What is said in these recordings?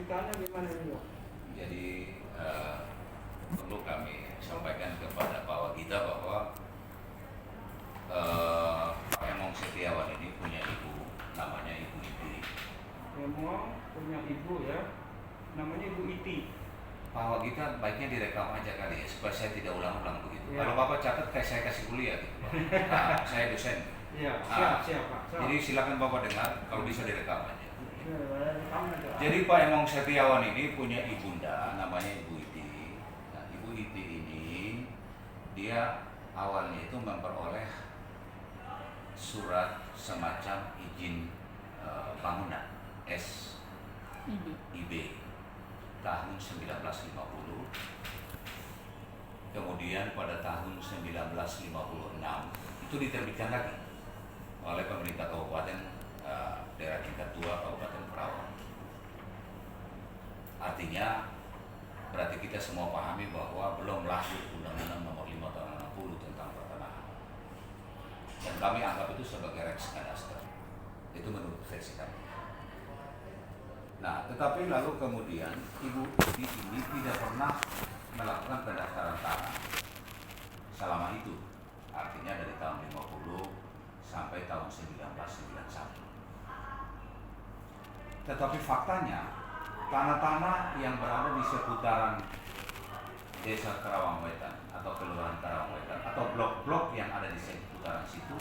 sertifikatnya gimana ini, Pak? Jadi perlu kami sampaikan kepada Pak Wagita bahwa Pak Emong Setiawan ini punya ibu, namanya Ibu Iti. Emong punya ibu ya, namanya Ibu Iti. Pak Wagita baiknya direkam aja kali ya, supaya saya tidak ulang-ulang begitu. Ya. Kalau Bapak catat kayak saya kasih kuliah gitu Pak. Nah, saya dosen. Iya, Nah, siap Pak. Siap. Jadi silakan Bapak dengar, kalau bisa direkam aja. Ya, rekam aja. Jadi Pak Emong Setiawan ini punya ibunda, namanya Ibu Iti. Nah, Ibu Iti ini dia awalnya itu memperoleh surat semacam izin bangunan SIB tahun 1950. Kemudian pada tahun 1956 itu diterbitkan lagi oleh pemerintah kabupaten daerah tingkat 2 Kabupaten Karawang. Artinya berarti kita semua pahami bahwa belum lahir Undang-Undang Nomor 5 Tahun 60 tentang pertanahan. Dan kami anggap itu sebagai Rex Kadaster. Itu menurut versi kami. Nah, tetapi lalu kemudian Ibu Iti ini tidak pernah melakukan pendaftaran tanah selama itu. Artinya dari tahun 50 sampai tahun 1991. Tetapi faktanya tanah-tanah yang berada di seputaran Desa Karawang Wetan atau Kelurahan Karawang Wetan atau blok-blok yang ada di seputaran situ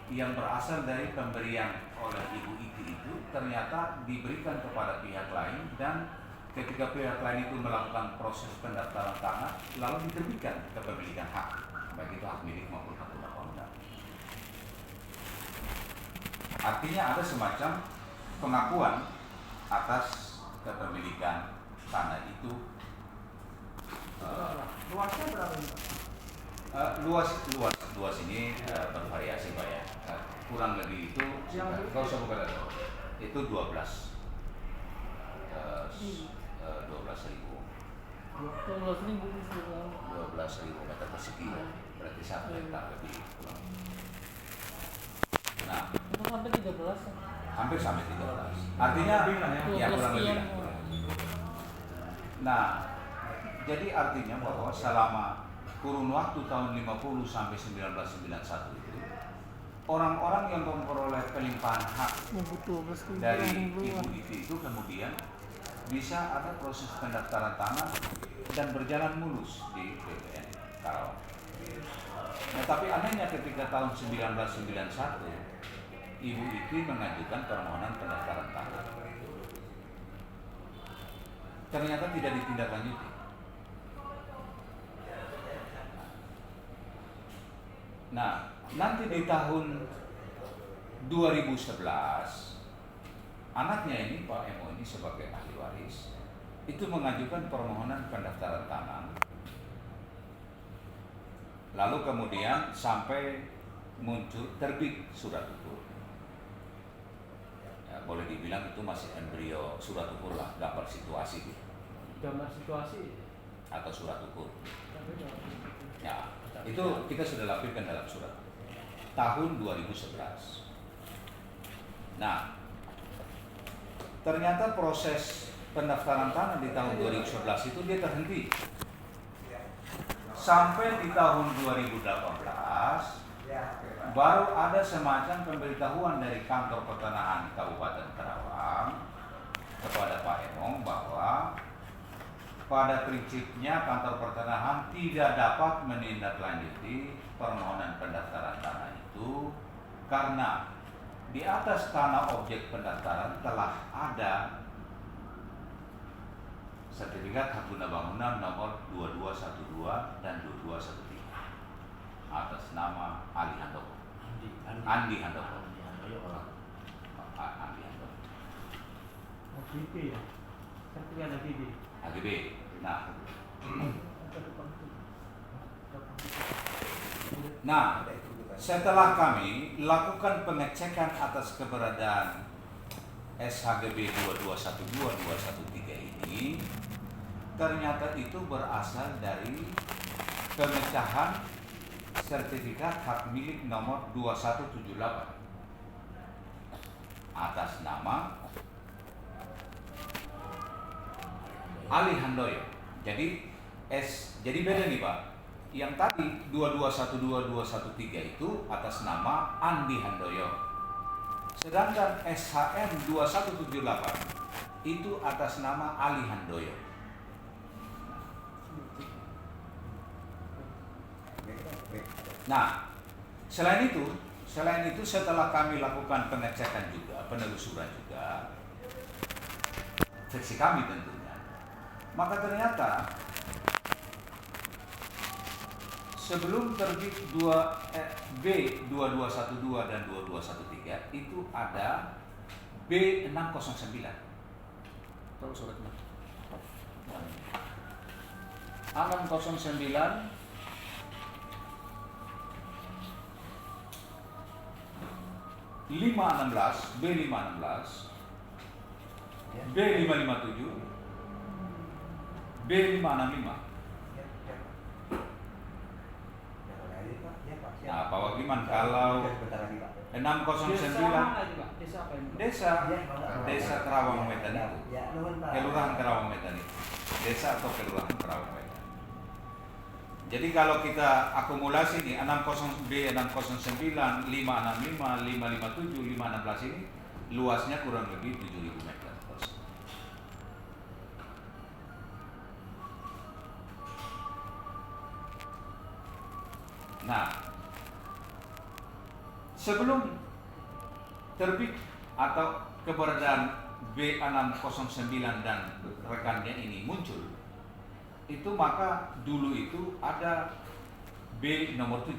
yang berasal dari pemberian oleh Ibu Iti itu ternyata diberikan kepada pihak lain, dan ketika pihak lain itu melakukan proses pendaftaran tanah lalu diterbitkan kepemilikan hak, baik itu hak milik maupun hak guna bangunan. Artinya ada semacam pengakuan atas kepemilikan tanah itu. Luasnya berapa ini, Pak? Luas ini bervariasi Pak ya. Kurang lebih itu kalau usah buka data itu 12.000 meter persegi, berarti 1 hektar lebih kurang. Nah, sampai 13 ya? hampir sampai 13. Artinya ya kurang lebih lah. Nah, jadi artinya bahwa selama kurun waktu tahun 50 sampai 1991 itu orang-orang yang memperoleh pelimpahan hak dari Ibu Iti itu kemudian bisa ada proses pendaftaran tanah dan berjalan mulus di BPN Karawang. Nah, tapi anehnya ketika tahun 1991 Ibu Iti mengajukan permohonan pendaftaran tanah, ternyata tidak ditindaklanjuti. Nah, nanti di tahun 2011 anaknya ini Pak Emo ini sebagai ahli waris itu mengajukan permohonan pendaftaran tanah, lalu kemudian sampai muncul terbit surat ukur. Ya, boleh dibilang itu masih embrio surat ukur lah, gambar situasi gitu. Gambar situasi Atau surat ukur. Ya, itu kita sudah lampirkan dalam surat tahun 2011. Nah, ternyata proses pendaftaran tanah di tahun 2011 itu dia terhenti sampai di tahun 2018 baru ada semacam pemberitahuan dari kantor pertanahan Kabupaten Karawang kepada Pak Emong bahwa pada prinsipnya kantor pertanahan tidak dapat menindaklanjuti permohonan pendaftaran tanah itu karena di atas tanah objek pendaftaran telah ada sertifikat hak guna bangunan nomor 2212 dan 2213 atas nama Andi Handoko. Andi Handoko. HGB ya? Sertifikat HGB. HGB. Nah, setelah kami lakukan pengecekan atas keberadaan SHGB 2212-213 ini, ternyata itu berasal dari pemecahan sertifikat hak milik nomor 2178 atas nama Ali Handoyo. Jadi jadi beda nih Pak. Yang tadi 221213 itu atas nama Andi Handoyo. Sedangkan SHM 2178 itu atas nama Ali Handoyo. Nah, selain itu setelah kami lakukan pengecekan juga, penelusuran juga, versi kami tentunya, maka ternyata sebelum terbit B2212 dan 2213 itu ada B609. Tahu suratnya? 609 516, B516, B557, B565. Nah, Pak Wagiman, kalau 609 desa Kerawang Wetan itu, Kelurahan Kerawang Wetan itu, desa atau Kelurahan Kerawang Wetan. Jadi kalau kita akumulasi nih 60 B609, 565, 557, 516 ini luasnya kurang lebih 7.000 meter persegi. Nah, sebelum terbit atau keberadaan B609 dan rekannya ini muncul, itu maka dulu itu ada B nomor 7.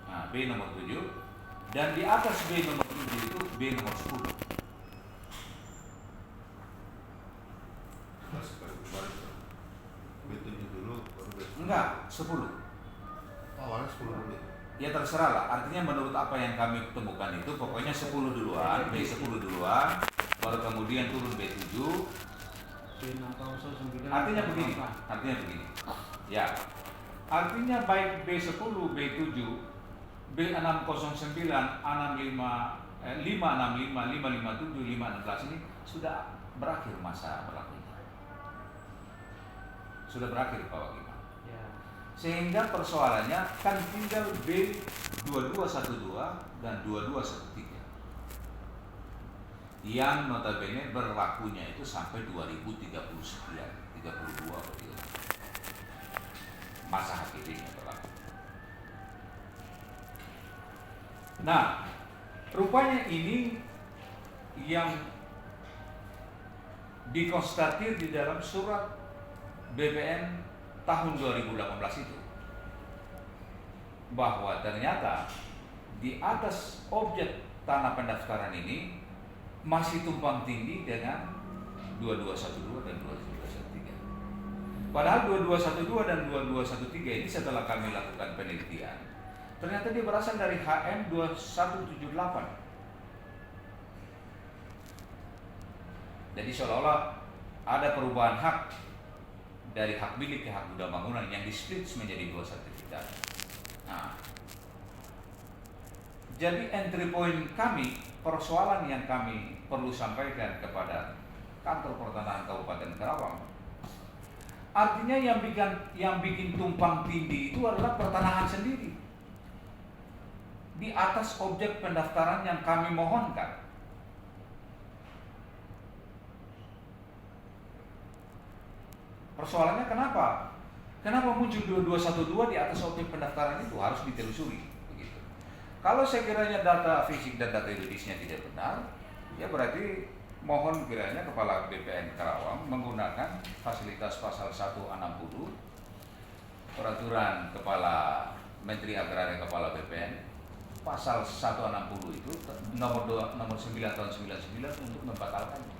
Nah, B nomor 7 dan di atas B nomor 7 itu B nomor 10. B7 dulu baru B10. Enggak, 10. Awalnya 10 dulu. Ya terserah lah, artinya menurut apa yang kami temukan itu pokoknya 10 duluan, B10 duluan, baru kemudian turun B7. Artinya begini, ya, artinya baik B10, B7, B609, 565, 557, 516 ini sudah berakhir masa berlakunya. Sudah berakhir Pak Wagiman. Sehingga persoalannya kan tinggal B2212 dan 2213 yang notabene berlakunya itu sampai 2030 sekian, 32 begitu. Masa HPD-nya berlaku. Nah, rupanya ini yang dikonstatir di dalam surat BPN tahun 2018 itu, bahwa ternyata di atas objek tanah pendaftaran ini masih tumpang tindih dengan 2212 dan 2213. Padahal 2212 dan 2213 ini setelah kami lakukan penelitian, ternyata dia berasal dari HM 2178. Jadi seolah-olah ada perubahan hak dari hak milik ke hak guna bangunan yang di-split menjadi 2 sertifikat. Nah, jadi entry point kami, persoalan yang kami perlu sampaikan kepada kantor pertanahan Kabupaten Kerawang, artinya yang bikin tumpang tindih itu adalah pertanahan sendiri di atas objek pendaftaran yang kami mohonkan. Persoalannya kenapa? Kenapa muncul 2212 di atas objek pendaftaran itu? Harus ditelusuri. Begitu. Kalau sekiranya data fisik dan data yuridisnya tidak benar, ya berarti mohon kiranya Kepala BPN Kerawang menggunakan fasilitas pasal 160 Peraturan Kepala Menteri Agraria Kepala BPN pasal 160 itu nomor 9 tahun 99 untuk membatalkannya.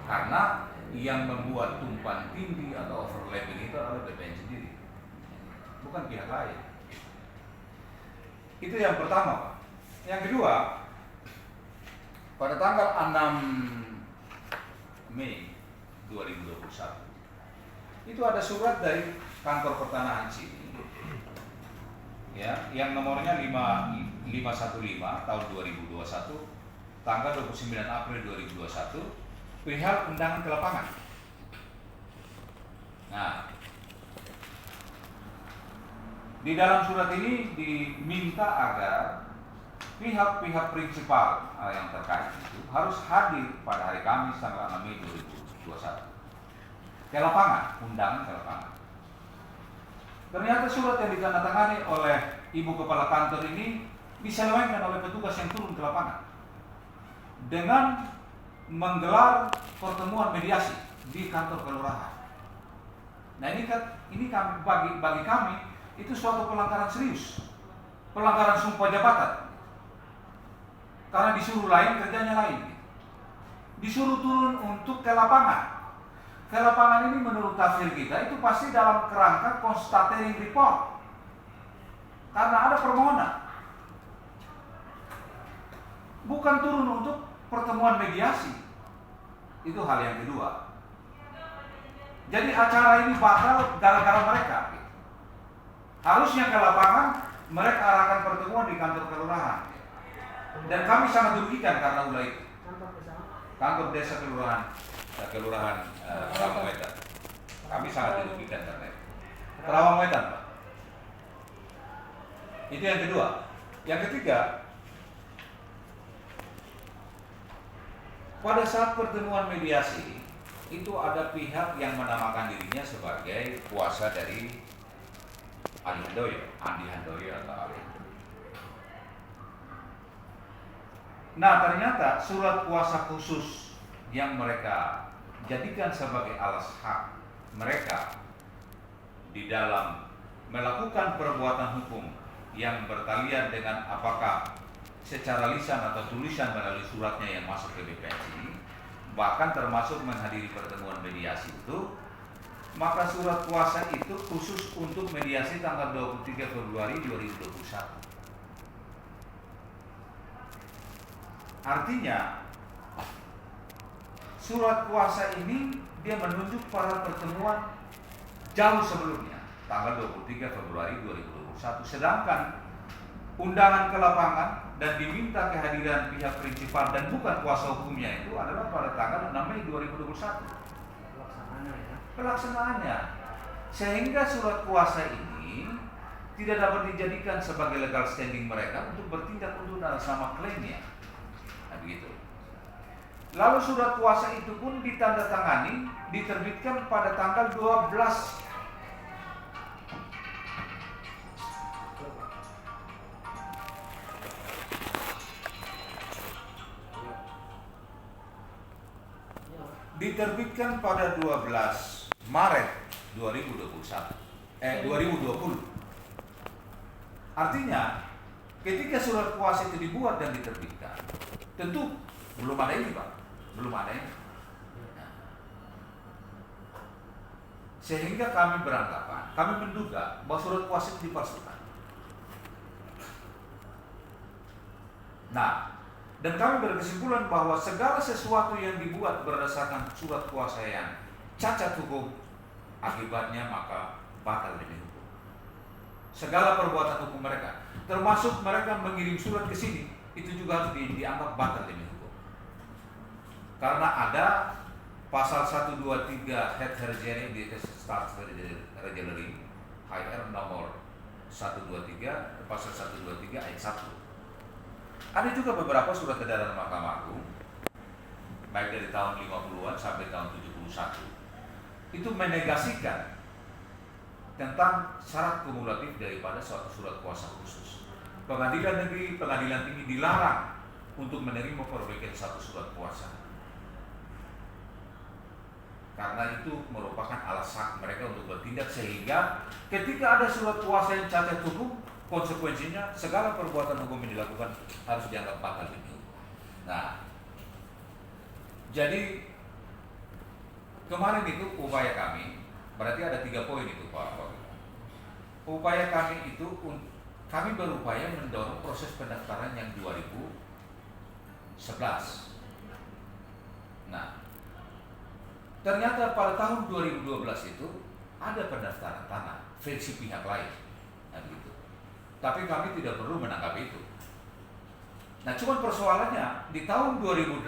Karena yang membuat tumpang tindih atau overlapping itu adalah BPN sendiri, bukan pihak lain. Itu yang pertama, Pak. Yang kedua, pada tanggal 6 Mei 2021 itu ada surat dari kantor pertanahan sini, ya, yang nomornya 515 tahun 2021 tanggal 29 April 2021 perihal undangan ke lapangan. Nah, di dalam surat ini diminta agar pihak-pihak prinsipal yang terkait itu harus hadir pada hari Kamis tanggal 6 Mei 2021 ke lapangan, undangan ke lapangan. Ternyata surat yang ditandatangani oleh Ibu Kepala Kantor ini diselewengkan oleh petugas yang turun ke lapangan dengan menggelar pertemuan mediasi di kantor kelurahan. Nah ini kami, bagi kami itu suatu pelanggaran serius, pelanggaran sumpah jabatan. Karena disuruh lain, kerjanya lain. Disuruh turun untuk ke lapangan. Ke lapangan ini menurut tafsir kita itu pasti dalam kerangka constating report. Karena ada permohonan. Bukan turun untuk pertemuan mediasi. Itu hal yang kedua. Jadi acara ini batal gara-gara mereka. Harusnya ke lapangan, mereka arahkan pertemuan di kantor kelurahan. Dan kami sangat dirugikan karena ulah itu. Kantor desa kelurahan Kerawang Wetan. Kami sangat dirugikan karena itu. Kerawang Wetan, Pak. Itu yang kedua. Yang ketiga, pada saat pertemuan mediasi itu ada pihak yang menamakan dirinya sebagai kuasa dari Andi Handoyo atau Ali. Nah, ternyata surat kuasa khusus yang mereka jadikan sebagai alas hak mereka di dalam melakukan perbuatan hukum yang bertalian dengan apakah secara lisan atau tulisan melalui suratnya yang masuk ke BPS ini, bahkan termasuk menghadiri pertemuan mediasi itu, maka surat kuasa itu khusus untuk mediasi tanggal 23 Februari 2021. Artinya surat kuasa ini dia menunjuk pada pertemuan jauh sebelumnya, tanggal 23 Februari 2021. Sedangkan undangan ke lapangan dan diminta kehadiran pihak prinsipal dan bukan kuasa hukumnya itu adalah pada tanggal 6 Mei 2021. Pelaksanaannya. Sehingga surat kuasa ini tidak dapat dijadikan sebagai legal standing mereka untuk bertindak untuk atas nama klaimnya. Nah, begitu. Lalu surat kuasa itu pun ditandatangani, diterbitkan pada tanggal 12 diterbitkan pada 12 Maret 2020. Artinya, ketika surat kuasa itu dibuat dan diterbitkan, tentu belum ada ini, Pak. Belum ada ini. Sehingga kami beranggapan, kami menduga bahwa surat kuasa itu dipalsukan. Nah, dan kami berkesimpulan bahwa segala sesuatu yang dibuat berdasarkan surat kuasa yang cacat hukum, akibatnya maka batal demi hukum. Segala perbuatan hukum mereka, termasuk mereka mengirim surat ke sini, itu juga harus dianggap batal demi hukum. Karena ada pasal 123 head herjeni di start regularly HR nomor 123 pasal 123 ayat 1. Ada juga beberapa surat edaran Mahkamah Agung, baik dari tahun 50-an sampai tahun 71, itu menegasikan tentang syarat kumulatif daripada suatu surat kuasa khusus. Pengadilan negeri, pengadilan tinggi dilarang untuk menerima perbaikan satu surat kuasa. Karena itu merupakan alasan mereka untuk bertindak, sehingga ketika ada surat kuasa yang cacat hukum, konsekuensinya segala perbuatan hukum yang dilakukan harus dianggap batal demi hukum. Nah, jadi kemarin itu upaya kami, berarti ada 3 poin itu Pak. Upaya kami itu, kami berupaya mendorong proses pendaftaran yang 2011. Nah, ternyata pada tahun 2012 itu ada pendaftaran tanah versi pihak lain. Nah, gitu. Tapi kami tidak perlu menanggapi itu. Nah, cuman persoalannya di tahun 2018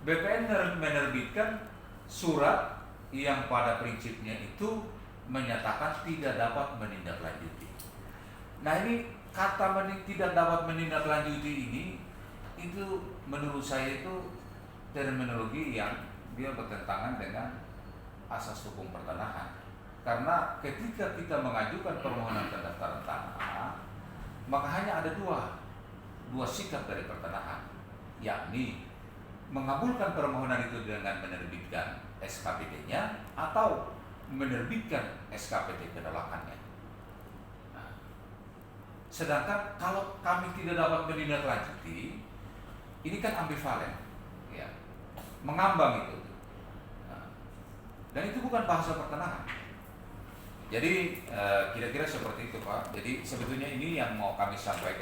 BPN menerbitkan surat yang pada prinsipnya itu menyatakan tidak dapat menindaklanjuti. Nah, ini kata tidak dapat menindaklanjuti ini itu menurut saya itu terminologi yang dia bertentangan dengan asas hukum pertanahan. Karena ketika kita mengajukan permohonan pendaftaran tanah, maka hanya ada dua sikap dari pertanahan, yakni mengabulkan permohonan itu dengan menerbitkan SKPD-nya atau menerbitkan SKPD penolakannya. Nah, sedangkan kalau kami tidak dapat menindaklanjuti, ini kan ambivalen, ya, mengambang itu. Nah, dan itu bukan bahasa pertanahan. Jadi kira-kira seperti itu, Pak. Jadi sebetulnya ini yang mau kami sampaikan.